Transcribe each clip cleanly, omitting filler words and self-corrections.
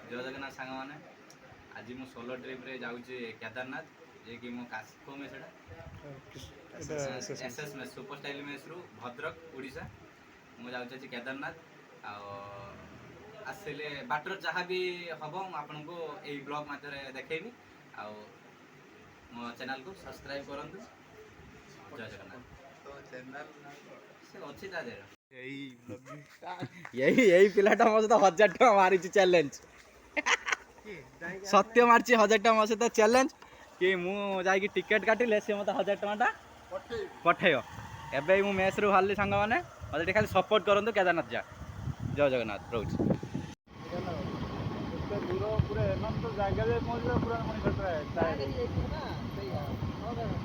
जय जगन्नाथ सांग मैंने आज मु सोलो ट्रिप रे जाऊँगी केदारनाथ जे कि मो को में SS mess super style mess रु भद्रक ओडिशा मु जाऊँगी केदारनाथ आसले बाटर जहाँ भी हम आपन को यही ब्लॉग मध्य देखेबी आ मो चैनल को सब्सक्राइब करूँ। जय जगन्नाथ से अच्छी ता देर यही पिलाटा मो सहित 1000 टका मारी चैलेंज सत्य मार्ची 1000 टका मो सहित चैलेंज कि मु जाई टिकेट काटिले से मत 1000 टका पठेयो एबे मु मेस रु हाली सांग माने मते खाली सपोर्ट करंतु केदारनाथ जा। जय जगन्नाथ रोज दूर पूरा एमन तो जागा जे पहुंचला पूरा मनी खतरा है ना सही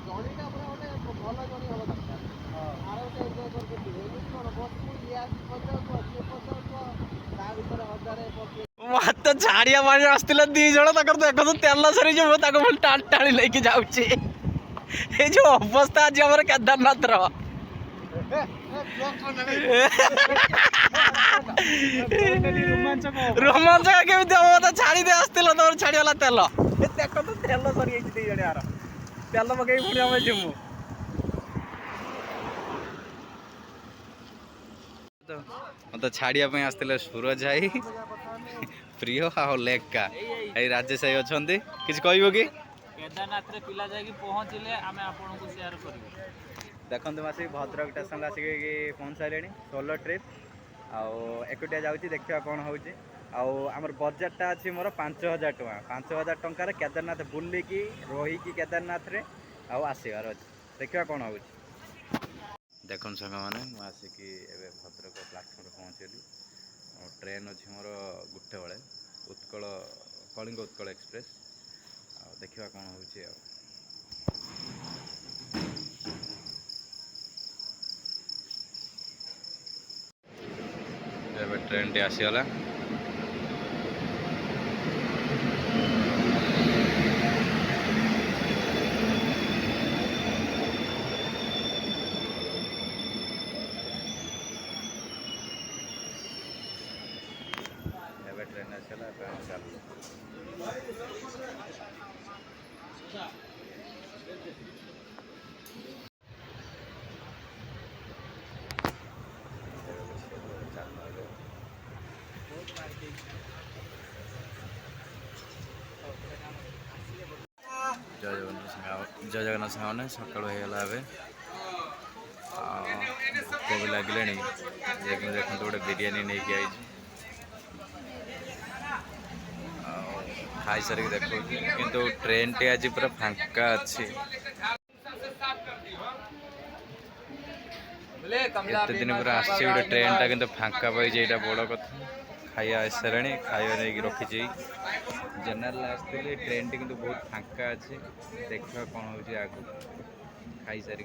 जणीटा पूरा ओटे भलो जणी होबा दरकार आरो से एन्जॉय करके दिए कोन बस को लिया पचास ता भीतर हजारे मत झाड़िया मारी आस्तिला दी जण तकर देखो तो तेल सरी जो ताको फुल टाली लेके जाउची ए जो अवस्था आज हमर केदारनाथ रो रोमांचक केमी देव तो छाड़ी दे आस्तिला तोर छाड़ी वाला तेल देखो तो तेल सरी दी जण यार तेल पकई पुणी हम जिमु मत छाड़िया आसते सूरज भाई प्रिय आ लेका ये राजेश भाई अच्छा किसी कहब कि केदारनाथ रे पिला जाई पहुँचले आमे आपन को शेयर करियो देखो आसिक भद्रक स्टेशन आसिक पहुँच सारे सोलो ट्रिप आकुटिया जाऊँगी देखा कौन हो आमर बजेटटा अच्छी मोर 5000 टका 5000 टकर केदारनाथ बुलिकी रहीकि केदारनाथ रे आसबार अच्छे देखा कौन हो देखो सांग मैंने आसिकी भद्रक प्लाटफर्म पहुँचली ट्रेन अच्छी मोर गुटे बेले उत्कल कलिंग उत्कल एक्सप्रेस देखा कौन हो ट्रेन टी आसीगला ट्रेन आसला चल जय जगन्नाथ सामने सका होगला भूक भी लगे देखो गोटे बिरीयानी नहीं आई खाई सारिक देखो किंतु ट्रेन टी आज पूरा फांका अच्छी एत दिन पूरा आसी गोटे ट्रेन टा कि फांका पाई बड़ कथा खाया सारे खाया नहीं रखी जेनेल आसती ट्रेन टी किंतु बहुत फांका अच्छे देखा कौन हो खाई सारी।